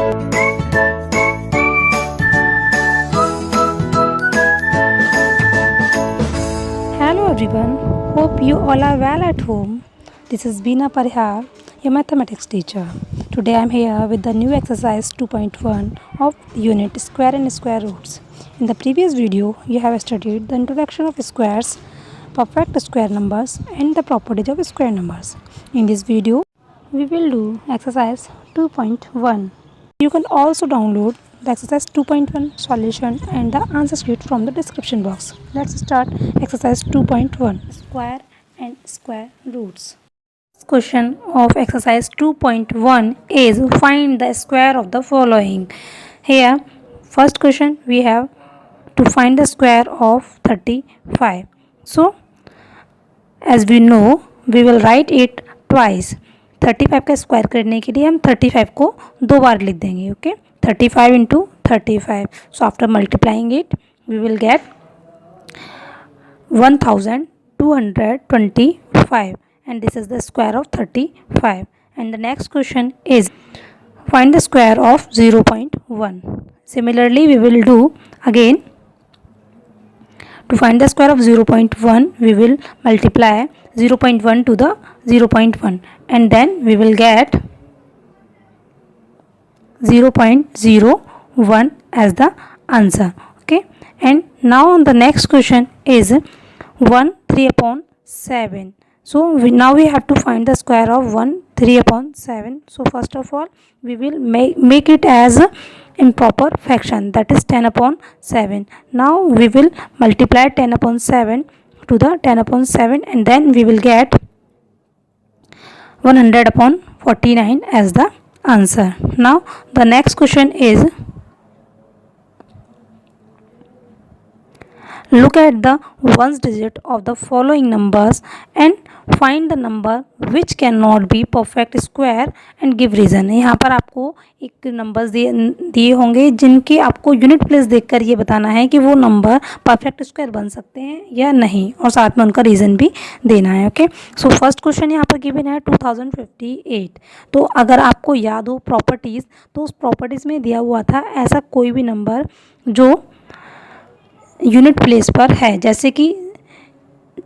Hello everyone, hope you all are well at home. This is Beena Parihar, your mathematics teacher. Today I am here with the new exercise 2.1 of unit square and square roots. In the previous video, you have studied the introduction of squares, perfect square numbers and the properties of square numbers. In this video, we will do exercise 2.1. You can also download the exercise 2.1 solution and the answer sheet from the description box. Let's start exercise 2.1, square and square roots. Question of exercise 2.1 is find the square of the following. Here first question we have to find the square of 35. So as we know we will write it twice. 35 का square करने के लिए हम 35 को दो बार लिख देंगे. Okay 35 into 35. So after multiplying it we will get 1225 and this is the square of 35. And the next question is find the square of 0.1. Similarly we will do again. To find the square of 0.1 we will multiply 0.1 to the 0.1 and then we will get 0.01 as the answer. Okay, and now the next question is 1 3 upon 7. So now we have to find the square of 1 3 upon 7. So first of all we will make it as improper fraction, that is 10 upon 7. Now we will multiply 10 upon 7 to the 10 upon 7 and then we will get 100 upon 49 as the answer. Now the next question is look at the ones digit of the following numbers and find the number which cannot be perfect square and give reason. यहाँ पर आपको एक numbers दिए होंगे जिनके आपको unit place देखकर ये बताना है कि वो नंबर परफेक्ट स्क्वायर बन सकते हैं या नहीं और साथ में उनका रीज़न भी देना है. ओके सो फर्स्ट क्वेश्चन यहाँ पर गिवन है 2058. तो अगर आपको याद हो प्रॉपर्टीज़ तो उस प्रॉपर्टीज़ में दिया हुआ था ऐसा कोई भी नंबर जो यूनिट प्लेस पर है जैसे कि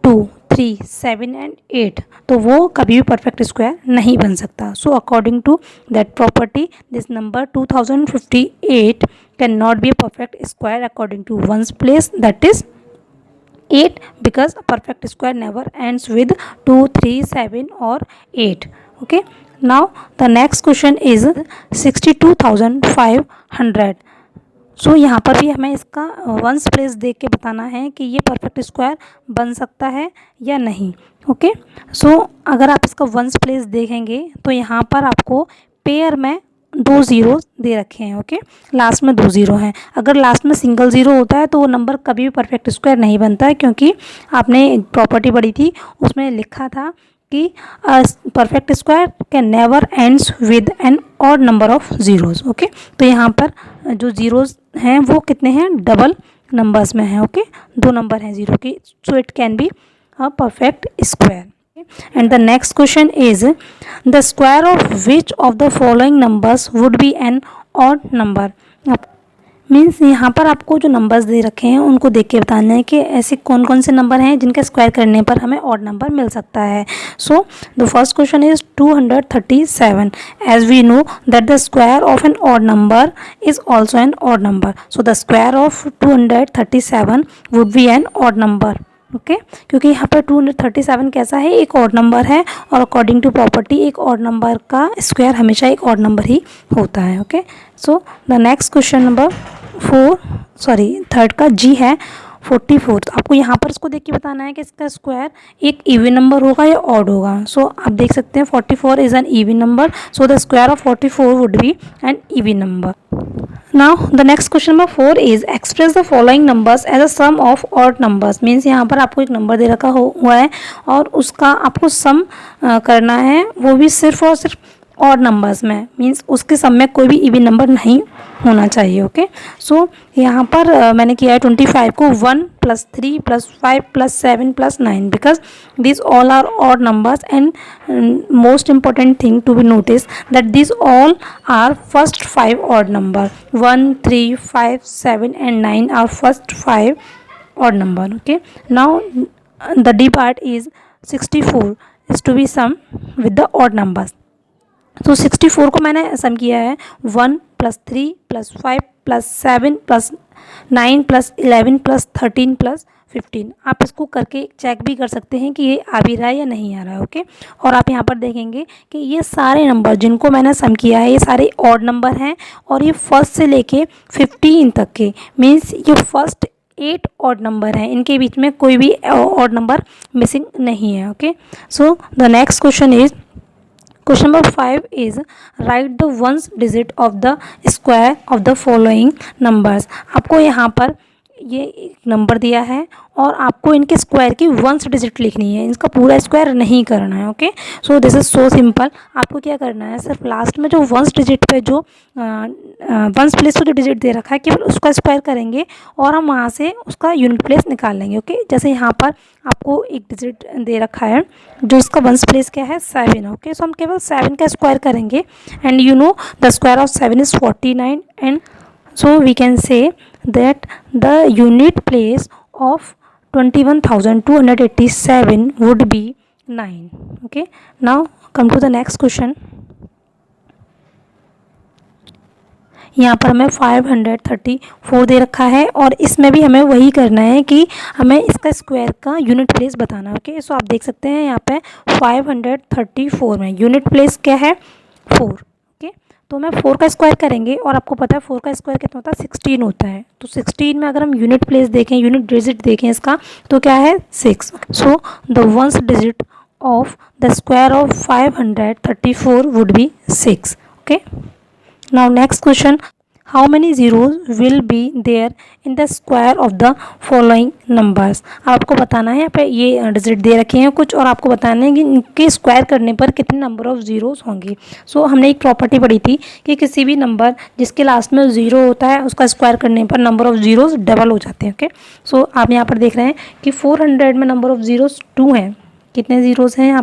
2 3 7 एंड 8 तो वो कभी भी परफेक्ट स्क्वायर नहीं बन सकता. So according to that property this number 2058 cannot be perfect square according to ones place that is 8 because a perfect square never ends with 2 3 7 or 8. Okay, now the next question is 62,500. सो यहाँ पर भी हमें इसका ones place देख के बताना है कि ये परफेक्ट स्क्वायर बन सकता है या नहीं. ओके सो अगर आप इसका वंस प्लेस देखेंगे तो यहाँ पर आपको पेयर में 2 ज़ीरो दे रखे हैं. ओके लास्ट में 2 ज़ीरो हैं. अगर लास्ट में सिंगल ज़ीरो होता है तो वो नंबर कभी भी परफेक्ट स्क्वायर नहीं बनता है क्योंकि आपने एक प्रॉपर्टी पढ़ी थी उसमें लिखा था कि perfect square can never ends with an odd number of zeros. Okay तो यहाँ पर जो ज़ीरोज़ हैं वो कितने हैं डबल नंबर्स में हैं. ओके 2 नंबर हैं ज़ीरो के. So it can be a perfect square. And the next question is the square of which of the following numbers would be an odd number. Means यहाँ पर आपको जो numbers they रखे हैं उनको देख के बताना है कि ऐसे कौन कौन से नंबर हैं जिनका स्क्वायर करने पर हमें ऑड नंबर मिल सकता है. So the first question is 237. As we know that the square of an odd number is also an odd number. So the square of 237 would be an odd number. Okay क्योंकि यहाँ पर 237 कैसा है एक odd number है और according to property एक odd number का स्क्वायर हमेशा एक ऑड नंबर ही होता है. Okay so the next question number third का जी है 44. आपको यहाँ पर इसको देख के बताना है कि इसका स्क्वायर एक इवन नंबर होगा या ऑड होगा. सो आप देख सकते हैं 44 is an even number. So the square of 44 would be an even number. Now the next question number 4 is express the following numbers as a sum of odd numbers. Means यहाँ पर आपको एक number दे रखा हुआ है और उसका आपको सम करना है वो भी सिर्फ और सिर्फ ऑड नंबर्स में. मीन्स उसके सम में कोई भी इवन नंबर नहीं होना चाहिए। ओके, सो यहाँ पर मैंने किया है 25 को 1 + 3 + 5 + 7 + 9 because these all are odd numbers and most important thing to be noticed that these all are first 5 odd number 1 3 5 7 and 9 are first 5 odd number. Okay, now the D part is 64 is to be sum with the odd numbers. तो 64 को मैंने सम किया है 1 + 3 + 5 + 7 + 9 + 11 + 13 + 15। आप इसको करके check भी कर सकते हैं कि ये आ भी रहा है या नहीं आ रहा है। ओके, और आप यहाँ पर देखेंगे कि ये सारे नंबर जिनको मैंने सम किया है ये सारे ऑड नंबर हैं और ये फर्स्ट से लेके 15 तक के, मीन्स ये फर्स्ट 8 ऑड नंबर हैं, इनके बीच में कोई भी ऑड नंबर मिसिंग नहीं है। Okay, so the next question is question number 5 is right the ones digit of the square of the following numbers. आपको यहाँ पर ये एक नंबर दिया है और आपको इनके स्क्वायर की वंस डिजिट लिखनी है, इसका पूरा स्क्वायर नहीं करना है। Okay, so this is so simple. आपको क्या करना है, सिर्फ लास्ट में जो वंस डिजिट पे जो वंस प्लेस जो डिजिट दे रखा है केवल उसका स्क्वायर करेंगे और हम वहाँ से उसका यूनिट प्लेस निकाल लेंगे। ओके, जैसे यहाँ पर आपको एक डिजिट दे रखा है जो इसका वंस प्लेस क्या है 7। ओके, सो हम केवल 7 का स्क्वायर करेंगे and you know the square of 7 is 49 and so we can say that the unit place of 21,287 would be 9. Okay, now come to the next question. यहाँ पर हमें 534 दे रखा है और इसमें भी हमें वही करना है कि हमें इसका स्क्वायर का यूनिट प्लेस बताना है। ओके, सो आप देख सकते हैं यहाँ पे 534 में यूनिट प्लेस क्या है 4। तो मैं 4 का स्क्वायर करेंगे और आपको पता है 4 का स्क्वायर कितना होता है 16 होता है। तो 16 में अगर हम यूनिट प्लेस देखें, यूनिट डिजिट देखें इसका तो क्या है 6। So the ones digit of the square of 534 would be 6। Okay, now next question, how many zeros will be there in the square of the following numbers. आपको बताना है, यहाँ पे ये डिजिट दे रखे हैं कुछ और आपको बताना है कि इनके स्क्वायर करने पर कितने नंबर ऑफ जीरोज होंगे। सो हमने एक प्रॉपर्टी पढ़ी थी कि किसी भी नंबर जिसके लास्ट में 0 होता है उसका स्क्वायर करने पर नंबर ऑफ जीरोज डबल हो जाते हैं। ओके, सो आप यहाँ पर देख रहे हैं कि 400 में नंबर ऑफ जीरोज 2 हैं। कितने जीरोज हैं यहाँ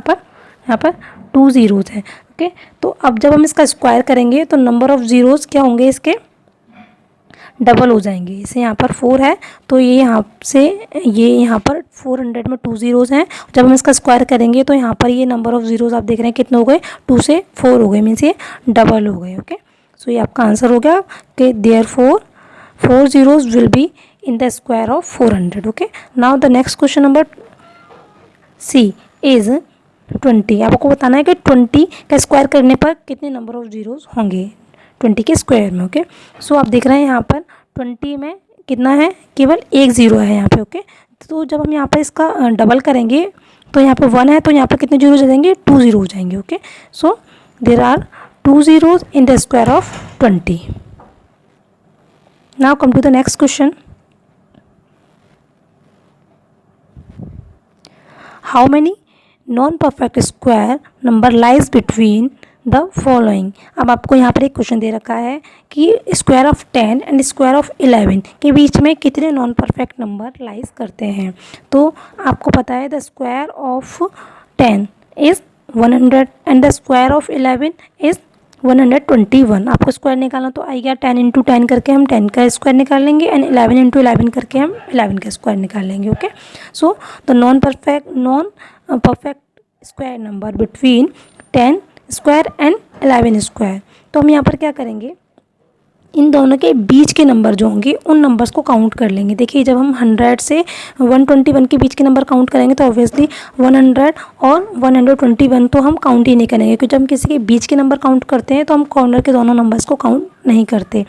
पर 2 जीरोज हैं। ओके, तो अब जब हम इसका स्क्वायर करेंगे तो नंबर ऑफ जीरोज क्या होंगे, इसके डबल हो जाएंगे। इसे यहाँ पर 4 है तो ये यहाँ से ये यहाँ पर 400 में 2 जीरोज़ हैं। जब हम इसका स्क्वायर करेंगे तो यहाँ पर ये नंबर ऑफ़ ज़ीरोज़ आप देख रहे हैं कितने हो गए 2 से 4 हो गए, मीन्स ये डबल हो गए। ओके, सो ये आपका आंसर हो गया कि therefore 4 zeros will be in the square of 400। Okay, now the next question number C is 20। आपको बताना है कि 20 का स्क्वायर करने पर कितने नंबर ऑफ़ ज़ीरोज़ होंगे 20 के स्क्वायर में। ओके, सो आप देख रहे हैं यहाँ पर 20 में कितना है, केवल 1 ज़ीरो है यहाँ पे। ओके, तो जब हम यहाँ पर इसका डबल करेंगे तो यहाँ पे 1 है तो यहाँ पर कितने जीरो हो जाएंगे 2 ज़ीरो हो जाएंगे। Okay, so there are 2 zeros in the square of 20। Now come to the next question, how many non perfect square number lies between the following. अब आपको यहाँ पर एक क्वेश्चन दे रखा है कि square of 10 and square of 11 के बीच में कितने नॉन परफेक्ट नंबर लाइज करते हैं। तो आपको पता है the square of 10 is 100 and the square of 11 is 121। आपको स्क्वायर निकालना तो आएगा 10 इंटू 10 करके हम 10 का स्क्वायर निकाल लेंगे एंड 11 इंटू 11 करके हम 11 का स्क्वायर निकाल लेंगे। Okay, so the non perfect square number between 10 square and 11 square. तो हम यहाँ पर क्या करेंगे, इन दोनों के बीच के नंबर जो होंगे उन नंबर्स को काउंट कर लेंगे। देखिए जब हम 100 से 121 के बीच के नंबर काउंट करेंगे तो ऑब्वियसली 100 और 121 तो हम काउंट ही नहीं करेंगे, क्योंकि जब हम किसी के बीच के नंबर काउंट करते हैं तो हम कॉर्नर के दोनों नंबर्स को काउंट नहीं करते।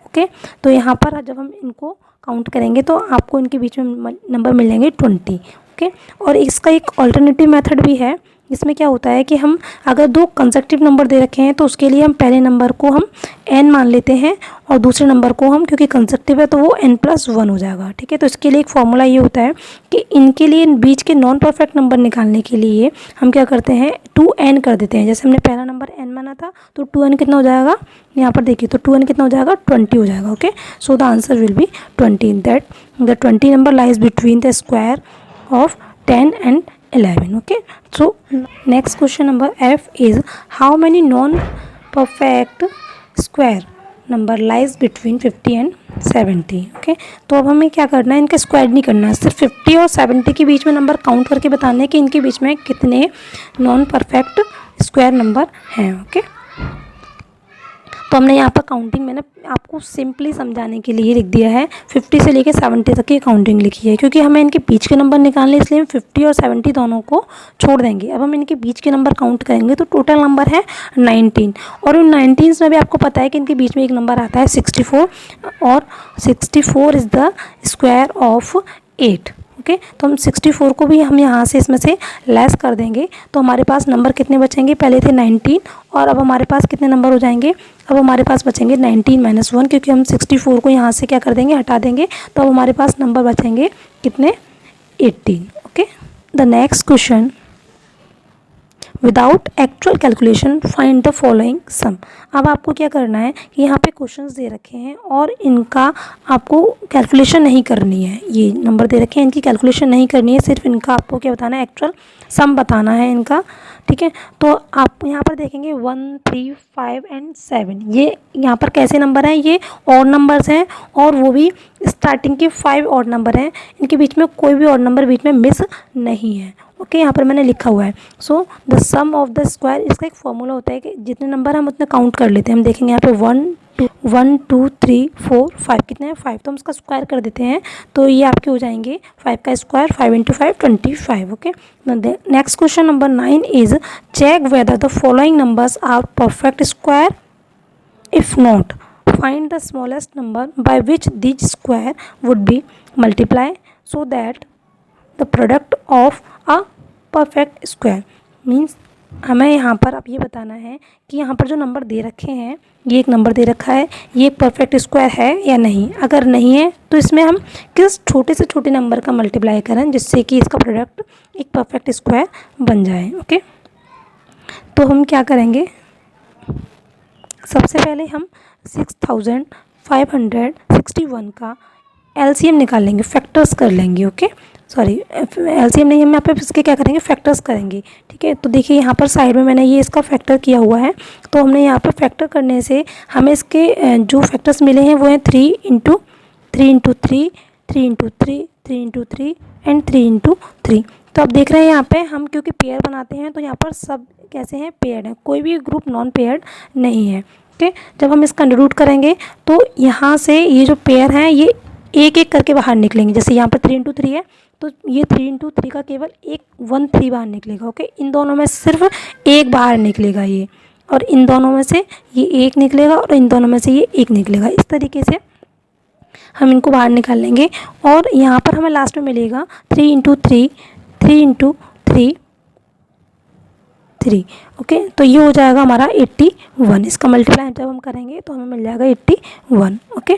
ओके, तो यहाँ पर जब हम इनको काउंट करेंगे तो आपको इनके बीच में नंबर मिल जाएंगे 20। ओके, और इसका एक ऑल्टरनेटिव मेथड भी है इसमें क्या होता है कि हम अगर दो कंसेक्टिव नंबर दे रखे हैं तो उसके लिए हम पहले नंबर को हम n मान लेते हैं और दूसरे नंबर को हम, क्योंकि कंसेक्टिव है तो वो n+1 हो जाएगा, ठीक है। तो इसके लिए एक फॉर्मूला ये होता है कि इनके लिए बीच के नॉन परफेक्ट नंबर निकालने के लिए हम क्या करते हैं 2n कर देते हैं। जैसे हमने पहला नंबर n माना था तो 2n कितना हो जाएगा, यहाँ पर देखिए तो 2n कितना हो जाएगा 20 हो जाएगा। Okay, so the answer will be 20, that the 20 number lies between the square of 10 and 11. Okay, so next question number F is how many non-perfect square number lies between 50 and 70. Okay, तो अब हमें क्या करना है, इनका square नहीं करना है, सिर्फ 50 और 70 के बीच में नंबर काउंट करके बताना है कि इनके बीच में कितने नॉन परफेक्ट स्क्वायर नंबर हैं। ओके, तो हमने यहाँ पर काउंटिंग मैंने आपको सिंपली समझाने के लिए लिख दिया है, 50 से लेके 70 तक की काउंटिंग लिखी है, क्योंकि हमें इनके बीच के नंबर निकालने, इसलिए हम 50 और 70 दोनों को छोड़ देंगे। अब हम इनके बीच के नंबर काउंट करेंगे तो टोटल नंबर है 19, और उन 19 में भी आपको पता है कि इनके बीच में एक नंबर आता है 64, और 64 is the square of 8। Okay, तो हम 64 को भी हम यहाँ से इसमें से लेस कर देंगे तो हमारे पास नंबर कितने बचेंगे, पहले थे 19 और अब हमारे पास कितने नंबर हो जाएंगे, अब हमारे पास बचेंगे 19 - 1, क्योंकि हम 64 को यहाँ से क्या कर देंगे, हटा देंगे, तो अब हमारे पास नंबर बचेंगे कितने, 18। Okay, the next question, without actual calculation find the following sum. अब आपको क्या करना है कि यहाँ पे क्वेश्चंस दे रखे हैं और इनका आपको कैलकुलेशन नहीं करनी है, ये नंबर दे रखे हैं इनकी कैलकुलेशन नहीं करनी है, सिर्फ इनका आपको क्या बताना है, एक्चुअल सम बताना है इनका, ठीक है। तो आप यहाँ पर देखेंगे 1, 3, 5 and 7, ये यहाँ पर कैसे नंबर हैं, ये ऑड नंबर्स हैं और वो भी स्टार्टिंग के 5 ऑड नंबर हैं, इनके बीच में कोई भी ऑड नंबर बीच में मिस नहीं है। ओके, यहाँ पर मैंने लिखा हुआ है, so the sum of the square, इसका एक फॉर्मूला होता है कि जितने नंबर हम उतने काउंट कर लेते हैं। हम देखेंगे यहाँ पे 1 2 3 4 5, कितने हैं 5, तो हम उसका स्क्वायर कर देते हैं तो ये आपके हो जाएंगे 5 का square, 5 × 5 25। Okay, next question number 9 is check whether the following numbers are perfect square, if not find the smallest number by which this square would be multiply so that the product of a perfect square. Means हमें यहाँ पर अब ये बताना है कि यहाँ पर जो नंबर दे रखे हैं, ये एक नंबर दे रखा है, ये एक परफेक्ट स्क्वायर है या नहीं। अगर नहीं है तो इसमें हम किस छोटे से छोटे नंबर का मल्टीप्लाई करें जिससे कि इसका प्रोडक्ट एक परफेक्ट स्क्वायर बन जाए। ओके, तो हम क्या करेंगे, सबसे पहले हम 6561 का एलसीएम निकाल लेंगे, फैक्टर्स कर लेंगे। ओके, सॉरी एलसीएम नहीं, हम यहाँ पे इसके क्या करेंगे, फैक्टर्स करेंगे, ठीक है। तो देखिए यहाँ पर साइड में मैंने ये इसका फैक्टर किया हुआ है, तो हमने यहाँ पर फैक्टर करने से हमें इसके जो फैक्टर्स मिले हैं वो हैं 3 × 3 × 3 3 × 3 3 × 3 एंड 3 × 3। तो आप देख रहे हैं यहाँ पे हम क्योंकि पेयर बनाते हैं तो यहाँ पर सब कैसे हैं, पेयर्ड हैं, कोई भी ग्रुप नॉन पेयर्ड नहीं है। ओके, जब हम इसका अंडररूट करेंगे तो यहाँ से ये जो पेयर हैं ये एक एक करके बाहर निकलेंगे। जैसे यहाँ पर 3 × 3 है तो ये 3 × 3 का केवल एक 1 3 बाहर निकलेगा। ओके, इन दोनों में सिर्फ एक बाहर निकलेगा ये, और इन दोनों में से ये एक निकलेगा और इन दोनों में से ये एक निकलेगा। इस तरीके से हम इनको बाहर निकाल लेंगे और यहाँ पर हमें लास्ट में मिलेगा 3 × 3 3 × 3 3। ओके, तो ये हो जाएगा हमारा 81। इसका मल्टीप्लाई जब हम करेंगे तो हमें मिल जाएगा 81। ओके,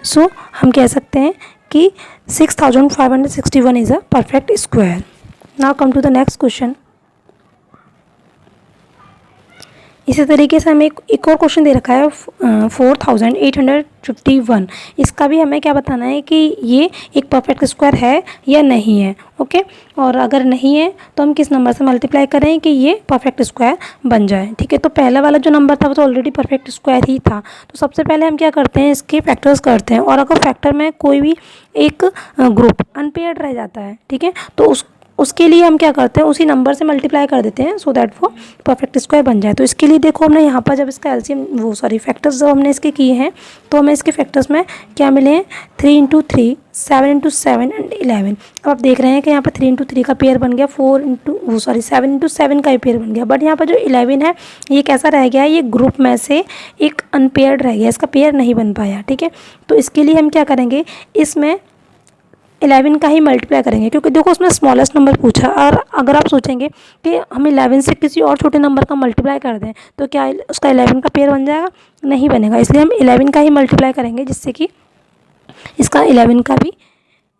सो हम कह सकते हैं कि 6561 is a perfect square. Now come to the next question. इसी तरीके से हमें एक और क्वेश्चन दे रखा है 4851। इसका भी हमें क्या बताना है कि ये एक परफेक्ट स्क्वायर है या नहीं है। ओके, और अगर नहीं है तो हम किस नंबर से मल्टीप्लाई करें कि ये परफेक्ट स्क्वायर बन जाए। ठीक है, तो पहला वाला जो नंबर था वो तो ऑलरेडी परफेक्ट स्क्वायर ही था, तो सबसे पहले हम क्या करते हैं, इसके फैक्टर्स करते हैं, और अगर फैक्टर में कोई भी एक ग्रुप अनपेयर्ड रह जाता है, ठीक है, तो उसके लिए हम क्या करते हैं, उसी नंबर से मल्टीप्लाई कर देते हैं सो दैट वो परफेक्ट स्क्वायर बन जाए। तो इसके लिए देखो हमने यहाँ पर जब इसका एलसीएम फैक्टर्स जब हमने इसके किए हैं तो हमें इसके फैक्टर्स में क्या मिले हैं, 3 × 3 7 × 7 एंड 11। अब आप देख रहे हैं कि यहाँ पर 3 × 3 का पेयर बन गया, 7 × 7 का ही पेयर बन गया, बट यहाँ पर जो 11 है ये कैसा रह गया है, ये ग्रुप में से एक अनपेयर्ड रह गया, इसका पेयर नहीं बन पाया। ठीक है, तो इसके लिए हम क्या करेंगे, इसमें 11 का ही मल्टीप्लाई करेंगे, क्योंकि देखो उसमें स्मॉलेस्ट नंबर पूछा। और अगर आप सोचेंगे कि हम 11 से किसी और छोटे नंबर का मल्टीप्लाई कर दें तो क्या उसका 11 का पेयर बन जाएगा? नहीं बनेगा। इसलिए हम 11 का ही मल्टीप्लाई करेंगे, जिससे कि इसका 11 का भी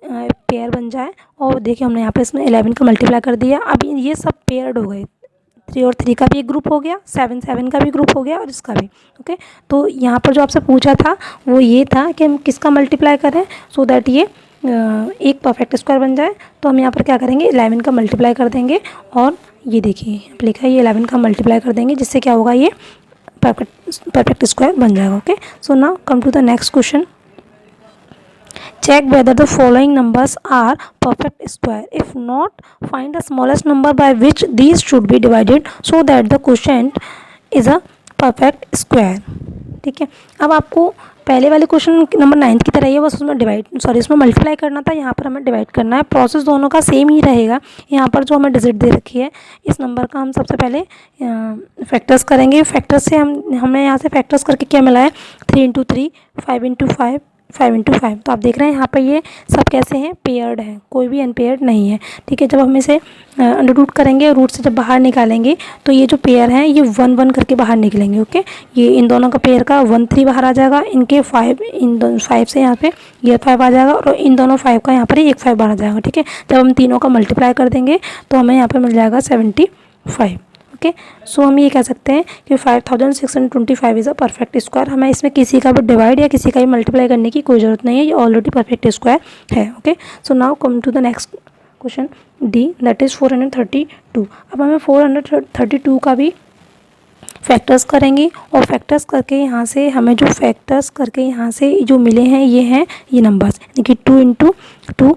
पेयर बन जाए। और देखिए हमने यहाँ पे इसमें 11 का मल्टीप्लाई कर दिया। अब ये सब पेयर्ड हो गए। 3 और 3 का भी एक ग्रुप हो गया, 7 7 का भी ग्रुप हो गया, और इसका भी। ओके, तो यहाँ पर जो आपसे पूछा था वो ये था कि हम किसका मल्टीप्लाई करें सो दैट ये एक परफेक्ट स्क्वायर बन जाए। तो हम यहाँ पर क्या करेंगे, 11 का मल्टीप्लाई कर देंगे। और ये देखिए यहाँ पर लिखा है, ये 11 का मल्टीप्लाई कर देंगे, जिससे क्या होगा, ये परफेक्ट स्क्वायर बन जाएगा। Okay, so now come to the next question. Check whether the following numbers are perfect square. If not, find the smallest number by which these should be divided so that the quotient is a perfect square. ठीक है, अब आपको पहले वाले question number 9 की तरह ही है, बस उसमें मल्टीप्लाई करना था। यहाँ पर हमें डिवाइड करना है। प्रोसेस दोनों का सेम ही रहेगा। यहाँ पर जो हमें डिजिट दे रखी है, इस नंबर का हम सबसे पहले फैक्टर्स करेंगे। फैक्टर्स से हमने यहाँ से फैक्टर्स करके क्या मिला है, 3 इंटू 3, 5 इंटू 5, 5 इंटू 5। तो आप देख रहे हैं यहाँ पर ये सब कैसे हैं, पेयर्ड हैं, कोई भी अनपेयर्ड नहीं है। ठीक है, जब हम इसे अंडर रूट करेंगे, रूट से जब बाहर निकालेंगे तो ये जो पेयर हैं ये 1 1 करके बाहर निकलेंगे। ओके, ये इन दोनों का पेयर का 1 3 बाहर आ जाएगा, इनके 5, इन दोनों 5 से यहाँ पे ये 5 आ जाएगा, और इन दोनों 5 का यहाँ पर एक 5 बाहर आ जाएगा। ठीक है, जब हम तीनों का मल्टीप्लाई कर देंगे तो हमें यहाँ पर मिल जाएगा 75। ओके, सो हम ये कह सकते हैं कि 5625 इज़ अ परफेक्ट स्क्वायर। हमें इसमें किसी का भी डिवाइड या किसी का भी मल्टीप्लाई करने की कोई ज़रूरत नहीं है, ये ऑलरेडी परफेक्ट स्क्वायर है। Okay, so now come to the next question D, that is 432। अब हमें 432 का भी फैक्टर्स करेंगे, और फैक्टर्स करके यहाँ से हमें जो फैक्टर्स करके यहाँ से जो मिले हैं ये हैं ये नंबर्स, यानी कि 2 इंटू 2,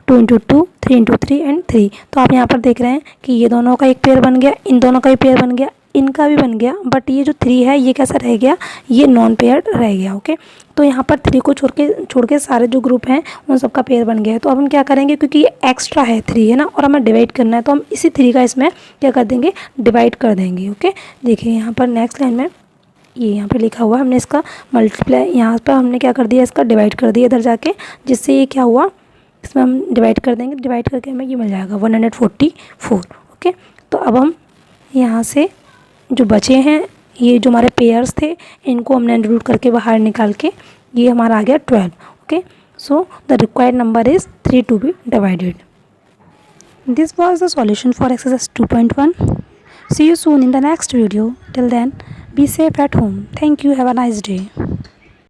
2 इंटू 2, 3 इंटू 3 एंड 3। तो आप यहाँ पर देख रहे हैं कि ये दोनों का एक पेयर बन गया, इन दोनों का भी पेयर बन गया, इनका भी बन गया, बट ये जो 3 है ये कैसा रह गया, ये नॉन पेयर्ड रह गया। ओके, तो यहाँ पर 3 को छोड़ के सारे जो ग्रुप हैं उन सबका पेयर बन गया है। तो अब हम क्या करेंगे, क्योंकि ये एक्स्ट्रा है 3 है ना, और हमें डिवाइड करना है, तो हम इसी 3 का इसमें क्या कर देंगे, डिवाइड कर देंगे। ओके, देखिए यहाँ पर नेक्स्ट लाइन में ये यहाँ पे लिखा हुआ है, हमने इसका मल्टीप्लाई यहाँ पर हमने क्या कर दिया, इसका डिवाइड कर दिया इधर जाके, जिससे ये क्या हुआ, इसमें हम डिवाइड कर देंगे, डिवाइड करके हमें ये मिल जाएगा 144। ओके, तो अब हम यहाँ से जो बचे हैं, ये जो हमारे पेयर्स थे, इनको हमने अंडर रूट करके बाहर निकाल के ये हमारा आ गया 12। Okay, so the required number is 3 to be divided. This was the solution for exercise 2.1। See you soon in the next video. Till then, be safe at home. Thank you. Have a nice day.